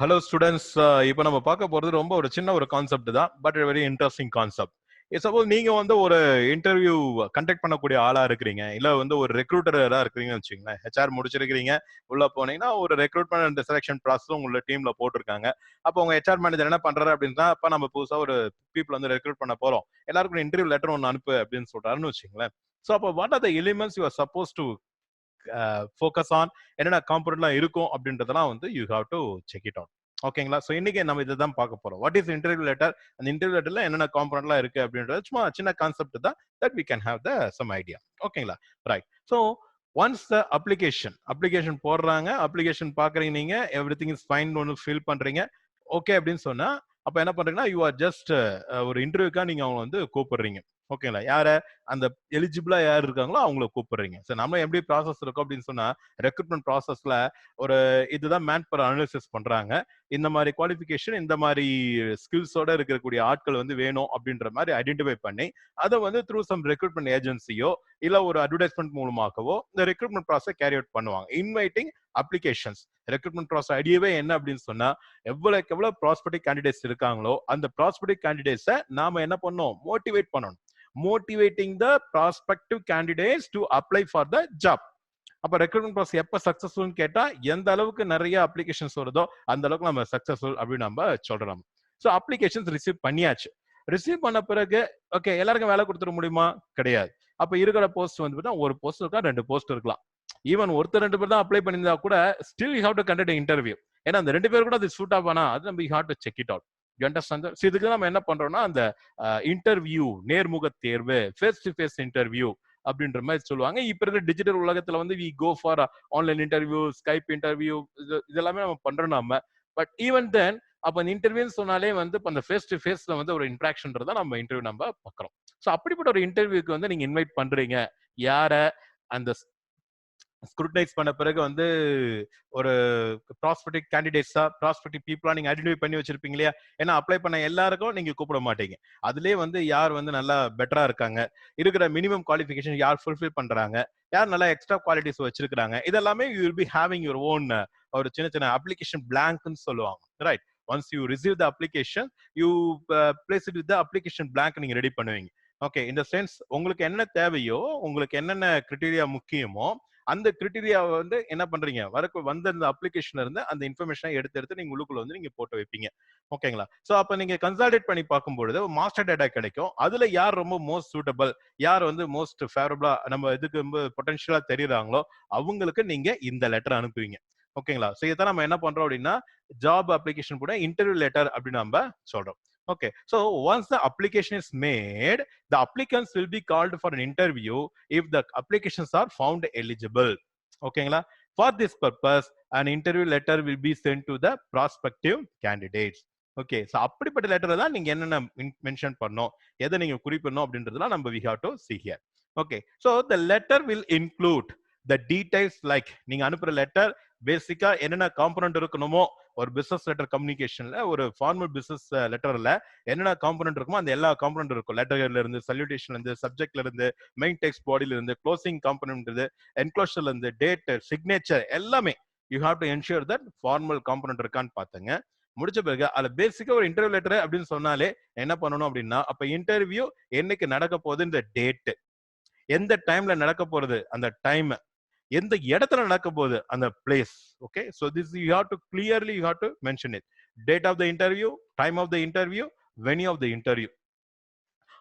Hello students, இப்போ நம்ம பார்க்க போறது ரொம்ப ஒரு சின்ன ஒரு கான்செப்ட் தான், but very interesting concept. Suppose நீங்க வந்து ஒரு இன்டர்வியூ கண்டக்ட் பண்ணக்கூடிய ஆளா இருக்கிறீங்க, இல்ல வந்து ஒரு ரெக்ரூட்டரா இருக்கிறீங்கன்னு வச்சுக்கோங்களேன். ஹெச்ஆர் முடிச்சிருக்கிறீங்க, உள்ள போனீங்கன்னா ஒரு ரெக்ரூட்மெண்ட் அண்ட் செலக்ஷன் ப்ராசஸ் உங்களோட டீம்ல போட்டிருக்காங்க. அப்போ உங்க ஹெச்ஆர் மேனேஜர் என்ன பண்றாரு அப்படின்னா, அப்ப நம்ம புதுசா ஒரு பீப்புள் வந்து ரெக்ரூட் பண்ண போறோம், எல்லாருக்கும் இன்டர்வியூ லெட்டர் ஒன்று அனுப்பு அப்படின்னு சொல்றாருன்னு வச்சுக்கோங்களேன். ஸோ அப்போ what are the elements you are suppose to focus on, என்னென்ன காம்பனெண்ட்லாம் இருக்கும் அப்படின்றதெல்லாம் வந்து you have to check it out. ஓகேங்களா? ஸோ இன்னைக்கு நம்ம இதை தான் பார்க்க போறோம். வாட் இஸ் இன்டர்வியூ லெட்டர், அந்த இன்டர்வியூ லெட்டர்ல என்னென்ன காம்பனெண்ட்லாம் இருக்கு அப்படின்றது சும்மா சின்ன கான்செப்ட் தான், that we can have the some idea. ஓகேங்களா? Right. So once the application போடுறாங்க, அப்ளிகேஷன் பாக்குறீங்க, நீங்க எவ்ரி திங் இஸ் ஃபைன் ஒன்று ஃபில் பண்றீங்க, ஓகே அப்படின்னு சொன்னா அப்ப என்ன பண்றீங்கன்னா, யூ ஆர் ஜஸ்ட் ஒரு இன்டர்வியூக்கா நீங்க அவங்க வந்து கூப்பிடுறீங்க. ஓகேங்களா? யார, அந்த எலிஜிபிளா யார் இருக்காங்களோ அவங்கள கூப்பிடுறீங்க. சோ நம்ம எப்படி ப்ராசஸ் இருக்கும் அப்படின்னு சொன்னா, ரெக்ரூட்மெண்ட் ப்ராசஸ்ல ஒரு இதுதான் மேன் பவர் அனாலிசிஸ் பண்றாங்க. இந்த மாதிரி குவாலிஃபிகேஷன், இந்த மாதிரி ஸ்கில்ஸோட இருக்கக்கூடிய ஆட்கள் வந்து வேணும் அப்படின்ற மாதிரி ஐடென்டிஃபை பண்ணி, அதை வந்து த்ரூ சம் ரெக்ரூட்மெண்ட் ஏஜென்சியோ இல்ல ஒரு அட்வர்டைஸ்மெண்ட் மூலமாகவோ இந்த ரெக்ரூட்மெண்ட் ப்ராசஸ் கேரி அவுட் பண்ணுவாங்க. Inviting applications. ரெக்ரூட்மெண்ட் ப்ராசஸ் ஐடியாவே என்ன அப்படின்னு சொன்னா, எவ்வளவுக்கு எவ்வளவு ப்ராஸ்பெக்டிவ் கேண்டிடேட்ஸ் இருக்காங்களோ அந்த ப்ராஸ்பெக்டிவ் கேண்டிடேட்ஸை நாம என்ன பண்ணணும், மோட்டிவேட் பண்ணணும். Motivating the prospective candidates to apply for the job. அப்ப ரெக்ரூட்மெண்ட் ப்ராசஸ் எப்ப சக்சஸ்ஃபுல் கேட்டா, எந்த அளவுக்கு நிறைய அப்ளிகேஷன்ஸ் வருதோ அந்த அளவுக்கு நம்ம சக்சஸ்ஃபுல் அப்படின்னு நம்ம சொல்றோம். ஸோ அப்ளிகேஷன்ஸ் ரிசீவ் பண்ணியாச்சு. ரிசீவ் பண்ண பிறகு ஓகே, எல்லாருக்கும் வேலை கொடுத்துட முடியுமா? கிடையாது. அப்ப இருக்கிற போஸ்ட் வந்து ஒரு போஸ்ட் இருக்கா, 2 போஸ்ட் இருக்கலாம். ஈவன் ஒருத்தர் 2 பேர் தான் அப்ளை பண்ணியிருந்தா கூட still you have to conduct interview. ஏன்னா அந்த 2 பேர் கூட அது சூட் ஆவானா, அது நம்ம you have to check it out. You understand? So இதுக்கு நம்ம என்ன பண்றோம்னா, அந்த இன்டர்வியூ, நேர்முக தேர்வு, ஃபேஸ் டு ஃபேஸ் இன்டர்வியூ அப்படின்ற மாதிரி சொல்லுவாங்க. இப்ப இருக்கிற டிஜிட்டல் உலகத்துல வந்து we go for online interview, Skype interview, இதெல்லாமே நம்ம பண்றோம் நாம. பட் ஈவன் தென் அப்ப அந்த இன்டர்வியூன்னு சொன்னாலே வந்து அந்த ஃபேஸ் டு ஃபேஸ்ல வந்து ஒரு இன்ட்ராக்ஷன்றத நம்ம இன்டர்வியூ நம்ம பார்க்கிறோம். ஸோ அப்படிப்பட்ட ஒரு இன்டர்வியூக்கு வந்து நீங்க இன்வைட் பண்றீங்க யார, அந்த ஸ்க்ரூட்டனைஸ் பண்ண பிறகு வந்து ஒரு ப்ராஸ்பெக்டிவ் கேண்டிடேட்ஸா, ப்ராஸ்பெக்டிவ் பீப்புளா நீங்க ஐடென்டிஃபை பண்ணி வச்சிருப்பீங்க இல்லையா? ஏன்னா அப்ளை பண்ண எல்லாருக்கும் நீங்க கூப்பிட மாட்டீங்க. அதுலயே வந்து யார் வந்து நல்லா பெட்டரா இருக்காங்க, இருக்கிற மினிமம் குவாலிஃபிகேஷன் யார் ஃபுல்ஃபில் பண்றாங்க, யார் நல்லா எக்ஸ்ட்ரா குவாலிட்டிஸ் வச்சிருக்காங்க, இதெல்லாமே you will be having your own ஒரு சின்ன சின்ன அப்ளிகேஷன் பிளாங்க்னு சொல்லுவாங்க. Right. Once you receive the application, you place it with the application blank நீங்க ரெடி பண்ணுவீங்க. ஓகே, இந்த சென்ஸ் உங்களுக்கு என்ன தேவையோ, உங்களுக்கு என்னென்ன கிரைட்டீரியா முக்கியமோ அந்த கிரைட்டீரியாவை வந்து என்ன பண்றீங்க, வந்த அந்த அப்ளிகேஷன்ல இருந்து அந்த இன்ஃபர்மேஷனை எடுத்து நீங்க உள்ளுக்குள்ள வந்து நீங்க போட்டு வைப்பீங்க. ஓகேங்களா? சோ அப்ப நீங்க கன்சால்டேட் பண்ணி பார்க்கும்பொழுது மாஸ்டர் டேட்டா கிடைக்கும். அதுல யார் ரொம்ப மோஸ்ட் சூட்டபிள், யார் வந்து மோஸ்ட் ஃபேவரபிளா நம்ம இதுக்கு ரொம்ப பொட்டன்ஷியலா தெரியுறாங்களோ அவங்களுக்கு நீங்க இந்த லெட்டர் அனுப்புவீங்க. ஓகேங்களா? சோ இதான் நம்ம என்ன பண்றோம் அப்படின்னா, ஜாப் அப்ளிகேஷன் கூட இன்டர்வியூ லெட்டர் அப்படின்னு நம்ம சொல்றோம். Okay, so once the application is made, the applicants will be called for an interview if the applications are found eligible. ஓகேங்களா? For this purpose, an interview letter will be sent to the prospective candidates. Okay, so அப்படிப்பட்ட letter தான் நீங்க என்னென்ன mention பண்ணோம், எதை நீங்க குறிப்பிடணும் அப்படின்றதுலாம் நம்ம we have to see here. Okay, so the letter will include the details like நீங்க அனுப்புற லெட்டர் பேசிக்கா என்னென்ன காம்பனன்ட் இருக்கணுமோ, ஒரு பிசினஸ் லெட்டர் கம்யூனிகேஷன்ல, ஒரு ஃபார்மல் பிசினஸ் லெட்டர்ல என்னென்ன காம்பனன்ட் இருக்குமோ அந்த எல்லா காம்பனன்ட் இருக்கும். லெட்டர்ல இருந்து, சல்யூட்டேஷன்ல இருந்து, சப்ஜெக்ட்ல இருந்து, மெயின் டெக்ஸ்ட் பாடியில இருந்து, க்ளோசிங் காம்பனன்ட் இருந்து, என்க்ளோஷர்ல இருந்து, டேட், சிக்னேச்சர் எல்லாமே you have to ensure that formal component இருக்கான்னு பாத்துங்க. முடிச்ச பிறகு அதுல பேசிக்கா ஒரு இன்டர்வியூ லெட்டர் அப்படின்னு சொன்னாலே என்ன பண்ணணும் அப்படின்னா, அப்ப இன்டர்வியூ என்னைக்கு நடக்க போகுது, இந்த டேட், எந்த டைம்ல நடக்க போறது அந்த டைம், எந்த இடத்துல நடக்க போகுது அந்த place. Okay, so this you have to clearly you have to mention it. Date of the interview, time of the interview, venue of the interview.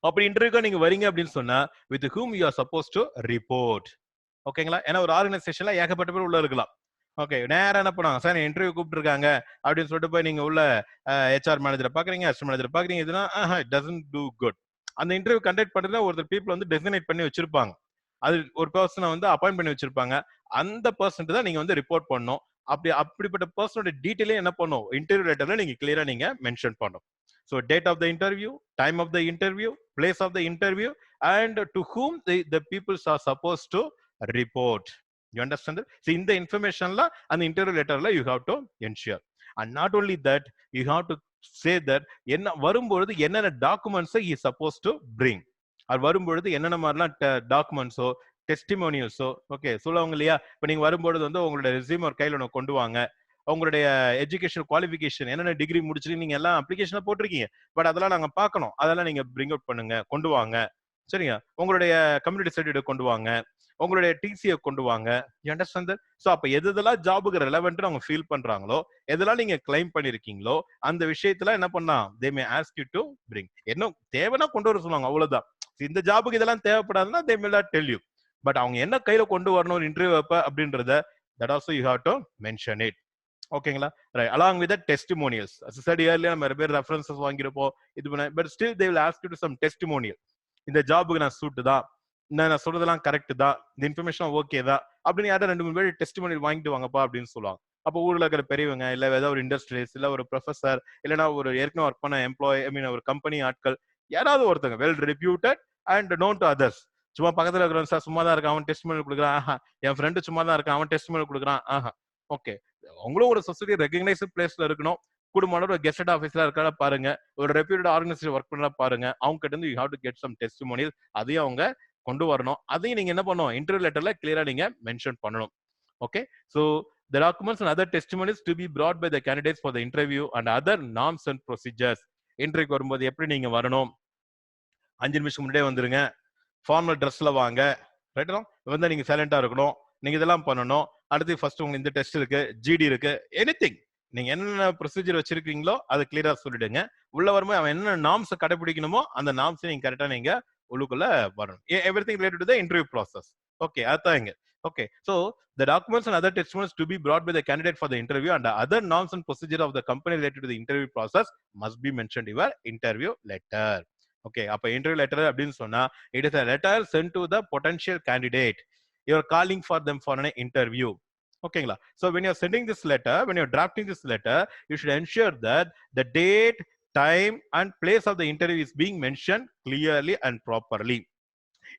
அப்படி இன்டர்வியூக்கு நீங்க வரீங்க அப்படின்னு சொன்னா with whom you are supposed to report. ஓகேங்களா? ஏன்னா ஒரு ஆர்கனைசேஷன்ல ஏகப்பட்ட பேர் உள்ள இருக்கலாம். ஓகே, நேரம் என்ன பண்ணுவாங்க, சார் இன்டர்வியூ கூப்பிட்டுருக்காங்க அப்படின்னு சொல்லிட்டு போய் நீங்க உள்ள ஹெச்ஆர் மேனேஜரை பாக்குறீங்க, அசிஸ்டன்ட் மேனேஜர் பாக்குறீங்க, இதுனா இட் டசன்ட் டு குட். அந்த இன்டர்வியூ கண்டக்ட் பண்றதுல ஒருத்தர் பீப்புள் வந்து டெசிக்னேட் பண்ணி வச்சிருப்பாங்க, அது ஒரு பர்சனை வந்து அப்பாயிண்ட் பண்ணி வச்சிருப்பாங்க. அந்த பர்சன் தான் நீங்க வந்து ரிப்போர்ட் பண்ணணும். அப்படிப்பட்ட பர்சனோட டீடைலே என்ன பண்ணும், இன்டர்வியூ லெட்டர்ல நீங்க கிளியரா நீங்க மென்ஷன் பண்ணணும். So date of the interview, time of the interview, place of the interview, and to whom the people are supposed to report. You understand that? So in the information la and interview letter la you have to ensure. And not only that, you have to say that என்ன வரும்பொழுது என்னென்ன documents he is supposed to bring. அது வரும்பொழுது என்னென்ன மாதிரிலாம் டாக்குமெண்ட்ஸோ, டெஸ்டிமோனியல்ஸோ, okay சொல்லுவாங்க இல்லையா? இப்போ நீங்க வரும்பொழுது வந்து உங்களோட ரெஸ்யூம் ஒரு கையில் ஒன்று கொண்டு வாங்க, உங்களுடைய எஜுகேஷன் குவாலிஃபிகேஷன் என்னென்ன டிகிரி முடிச்சுட்டு நீங்க எல்லாம் அப்ளிகேஷன்ல போட்டிருக்கீங்க. பட் அதெல்லாம் நாங்க பார்க்கணும். அதெல்லாம் நீங்க பிரிங் அவுட் பண்ணுங்க, கொண்டு வாங்க. சரிங்க. உங்களுடைய கம்யூனிட்டி சர்டிஃபிகேட் கொண்டு வாங்க, உங்களுடைய டிசியை கொண்டு வாங்க. You understand that? சோ அப்ப எதெல்லாம் ஜாபுக்கு ரெலவென்ட் அவங்க ஃபீல் பண்றாங்களோ, எதெல்லாம் நீங்க கிளைம் பண்ணிருக்கீங்களோ அந்த விஷயத்துல என்ன பண்ணா they may ask you to bring. என்ன தேவைன்னா கொண்டு வர சொல்லுவாங்க, அவ்வளவுதான். இந்த ஜாபுக்கு இதெல்லாம் தேவைப்படாதுன்னா they may not tell you. But அவங்க என்ன கையில கொண்டு வரணும் ஒரு இன்டர்வியூ அப்ப அப்படின்றத that also you have to mention it. ஓகேங்களா? Right. Along with testimonials. as I said earlier, நம்ம நிறைய பேர் ரெஃபரன்சஸ் வாங்கிருப்போம் இது பண்ண, but still they will ask you to some testimonial. இந்த ஜாபுக்கு நான் சூட் தான், நான் சொல்றதெல்லாம் கரெக்ட் தான், இந்த இன்ஃபர்மேஷன் ஓகே தான் அப்படின்னு யாரும் 2-3 பேர் டெஸ்டிமோனியல் வாங்கிட்டு வாங்கப்பா அப்படின்னு சொல்லுவாங்க. அப்போ ஊர்ல இருக்கிற பெரியவங்க, இல்ல ஏதாவது ஒரு இண்டஸ்ட்ரியலிஸ்ட், இல்ல ஒரு ப்ரொஃபசர், இல்லைன்னா ஒரு ஏற்கனவே ஒர்க் பண்ண எம்ப்ளாய், ஐ மீன் ஒரு கம்பெனி ஆட்கள், யாராவது ஒருத்தங்க well reputed and known to others. சும்மா பக்கத்துல இருக்கிறவன் சார் சும்மா தான் இருக்கான், அவன் டெஸ்டிமோனியல் கொடுக்குறான், ஆஹா. என் ஃப்ரெண்டு சும்மா தான் இருக்கான், அவன் டெஸ்டிமோனியல் கொடுக்குறான், ஆஹா. ஓகே, அவங்களும் ஒரு சொசைட்டி ரெகக்னைஸ்ட் பிளேஸ்ல இருக்கணும். குடும்பமான ஒரு கெஸ்டட் ஆஃபீஸரா இருக்கா பாருங்க, ஒரு ரெப்யூட்டட் ஆர்கனைசேஷன் ஒர்க் பண்ணா பாருங்க, அவங்க கிட்ட இருந்து you have to get some testimonial. அதையும் அவங்க கொண்டு வரணும். அதையும் நீங்க என்ன பண்ணணும், இன்டர்வியூ லெட்டர்ல கிளியரா நீங்க மென்ஷன் பண்ணணும். Okay, so the documents and other testimonies to be brought by the candidates for the interview and other norms and procedures. இன்டர்வியூக்கு வரும்போது எப்படி நீங்க வரணும், 5 நிமிஷம் முன்னாடியே வந்துருங்க, ஃபார்மல் ட்ரெஸ்ல வாங்க, ரைட்டா? வந்து நீங்க சைலண்டா இருக்கணும், நீங்க இதெல்லாம் பண்ணணும். அடுத்து ஃபர்ஸ்ட் உங்களுக்கு இந்த டெஸ்ட் இருக்கு, ஜிடி இருக்கு, எனிதிங் நீங்க என்னென்ன ப்ரொசீஜர் வச்சிருக்கீங்களோ அதை கிளியரா சொல்லிடுங்க. உள்ள வரும்போது அவன் என்ன நார்ம்ஸ் கடைபிடிக்கணுமோ அந்த நார்ம்ஸ் நீங்க கரெக்டா நீங்க உள்ளுக்குள்ள வரணும். Everything related to the interview process. Okay, அதான் இங்க. Okay, so the documents and other testimonies to be brought by the candidate for the interview and the other norms and procedure of the company related to the interview process must be mentioned in your interview letter. Okay, அப்ப interview letter அப்படின்னு சொன்னா it is a letter sent to the potential candidate. You are calling for them for an interview. ஓகேங்களா? So when you are sending this letter, when you are drafting this letter, you should ensure that the date, time and place of the interview is being mentioned clearly and properly.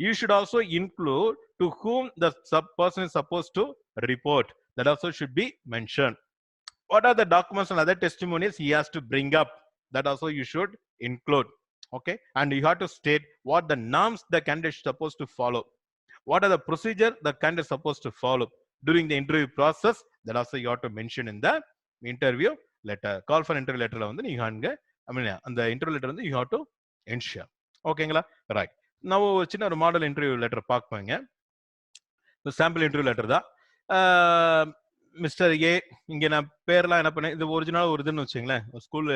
You should also include to whom the person is supposed to report. That also should be mentioned. What are the documents and other testimonies he has to bring up? That also you should include. Okay, and you have to state what the norms the candidate is supposed to follow. What are the procedure the candidate is supposed to follow during the interview process? That also you have to mention in the interview letter. Call for interview letter வந்து நீங்க அங்க, I mean அந்த interview letter வந்து you have to ensure. ஓகேங்களா? Right. நான் ஒரு சின்ன ஒரு மாடல் இன்டர்வியூ லெட்டர் பார்ப்பேங்க. சாம்பிள் இன்டர்வியூ லெட்டர் தான். மிஸ்டர் ஏ, இங்க நான் பேர்லாம் என்ன பண்ணேன், இது ஒரிஜினல் ஒரு இதுன்னு வச்சுங்களேன், ஸ்கூல்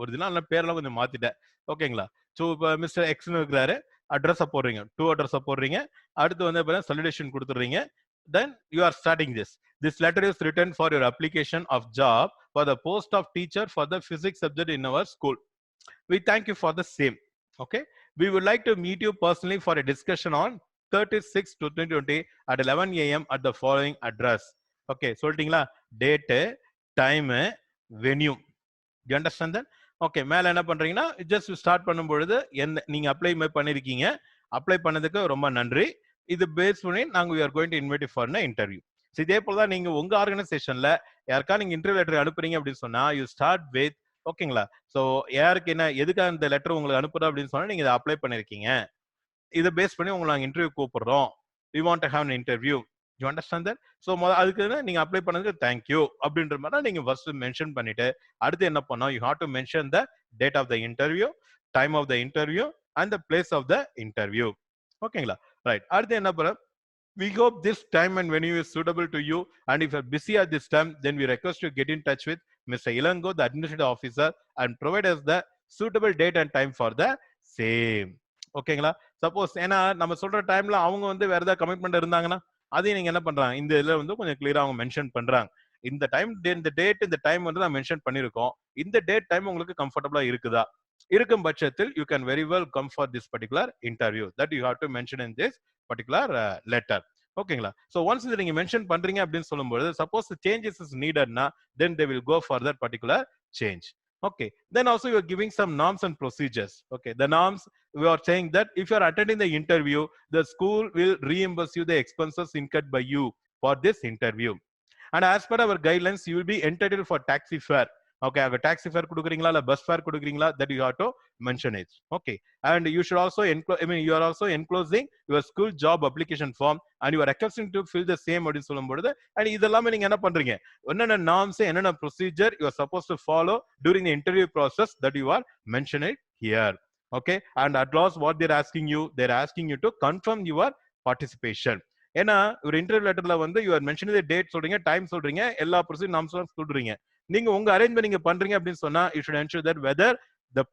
ஒரிஜினல், அதனால பேர்லாம் கொஞ்சம் மாத்திட்டேன். ஓகேங்களா? ஸோ இப்போ மிஸ்டர் எக்ஸ்னு இருக்கிறாரு, அட்ரஸை போடுறீங்க, 2 அட்ரஸை போடுறீங்க. அடுத்து வந்து சல்யூடேஷன் கொடுத்துடுறீங்க. Then you are starting this. This letter is written for your application of job for the post of teacher for the physics subject in our school. We thank you for the same. Okay, we would like to meet you personally for a discussion on 36/2020 at 11 a.m. at the following address. Okay, சொல்லிட்டீங்களா? Date, time, venue. You understand that? Okay, மேல என்ன பண்றீங்கன்னா just start பண்ணும்பொழுது என்ன நீங்க apply பண்ணிருக்கீங்க, apply பண்ணதுக்கு ரொம்ப நன்றி, இது பேஸ் பண்ணி நாங்க we are going to invite you for an interview. இதே போல தான் நீங்க உங்க ஆர்கனைசேஷன்ல யாருக்கா நீங்க இன்டர்வியூ லெட்டர் அனுப்புறீங்க அப்படின்னு சொன்னா you start with, ஓகேங்களா? சோ யாருக்கு என்ன எதுக்காக இந்த லெட்டர் உங்களுக்கு அனுப்புறோம் அப்படின்னு சொன்னா நீங்க இதை அப்ளை பண்ணிருக்கீங்க, இதை பேஸ் பண்ணி உங்களை நாங்க இன்டர்வியூ கூப்பிடுறோம், we want to have an interview. You understand that? So அதுக்கு நீங்க அப்ளை பண்ணதுக்கு thank you அப்படின்ற மாதிரி நீங்க ஃபர்ஸ்ட் மென்ஷன் பண்ணிட்டு அடுத்து என்ன பண்ணா you have to mention the date of the interview, time of the interview and the place of the interview. ஓகேங்களா? ரைட். அடுத்து என்ன பண்ண, we hope this time and venue is suitable to you, and if you are busy at this time then we request you get in touch with Mr. Ilango, the administrative officer, and provide us the suitable date and time for the same. ஓகேங்களா? Suppose ஏன்னா நம்ம சொல்ற டைம்ல அவங்க வந்து வேற ஏதாவது commitment இருந்தாங்கன்னா அதையும் நீங்க என்ன பண்றாங்க, இந்த இதுல வந்து கொஞ்சம் கிளியரா அவங்க மென்ஷன் பண்றாங்க. இந்த டைம், இந்த டேட், இந்த டைம் வந்து நான் மென்ஷன் பண்ணிருக்கோம், இந்த டேட் டைம் உங்களுக்கு கம்ஃபர்டபுளா இருக்குதா? இருக்கும் பட்சத்தில் you can very well come for this particular interview. That you have to mention in this particular letter. ஓகேங்களா? so once இதை நீங்க மென்ஷன் பண்றீங்க அப்படின்னு சொல்லும்போது suppose the changes is neededனா then they will go for that particular change. Okay, then also you are giving some norms and procedures. Okay, the norms, we are saying that if you are attending the interview, the school will reimburse you the expenses incurred by you for this interview, and as per our guidelines you will be entitled for taxi fare Okay, அங்க taxi fare கொடுக்குறீங்களா இல்ல bus fare கொடுக்குறீங்களா, that you have to mention it. Okay, and you should also you are also enclosing your school job application form and you are requesting to fill the same அப்படின்னு சொல்லும் பொழுது, and இதெல்லாமே நீங்க என்ன பண்றீங்க, என்னென்ன norms, என்னென்ன procedure you are supposed to follow during the interview process that you are mentioning here. Okay, and at last what they're asking you to confirm your participation. ஏன்னா ஒரு இன்டர்வியூ லெட்டர்ல வந்து you are mentioning the date சொல்றீங்க, time சொல்றீங்க, எல்லா procedure norms சொல்றீங்க. நீங்க உங்க அரேஞ்ச்மெண்ட் நீங்க பண்றீங்க அப்படின்னு சொன்னா you should ensure that weather the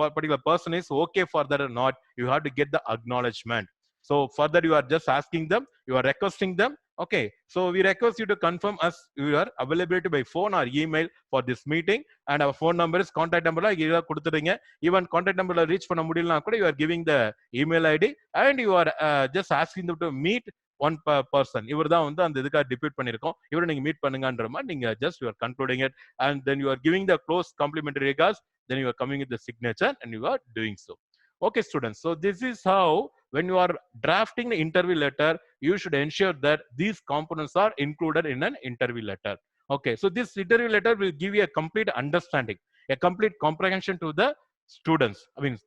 particular person is okay for that or not. You have to get the acknowledgement. So further you are just asking them, you are requesting them. Okay, so we request you to confirm us your availability by phone or email for this meeting, and our phone number is contact number la கொடுத்துறீங்க. Even contact number la reach பண்ண முடியலனா கூட you are giving the email ID and you are just asking them to meet one person. இவர் தான் வந்து அந்த இதுக்காக டிப்யூட் பண்ணிருக்கோம், இவரை நீங்க மீட் பண்ணுங்கன்ற மாதிரி நீங்க just you are concluding it, and then you are giving the close complimentary regards, then you are coming with the signature and you are doing so. Okay students, so this is how when you are drafting the interview letter, you should ensure that these components are included in an interview letter. Okay, so this interview letter will give you a complete understanding, a complete comprehension to the students, I mean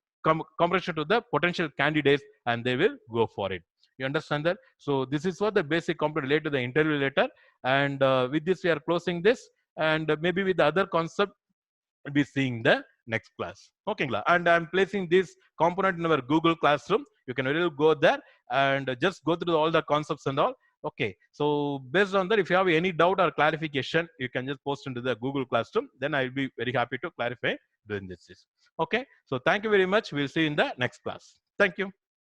comprehension to the potential candidates, and they will go for it. You understand that? So this is what the basic component related to the interview letter, and with this we are closing this, and maybe with the other concept we'll be seeing the next class. Okay, and I'm placing this component in our Google Classroom. You can really go there and just go through all the concepts and all. Okay, so based on that, if you have any doubt or clarification, you can just post into the Google Classroom, then I'll be very happy to clarify during this. Okay, so thank you very much. We'll see you in the next class. Thank you.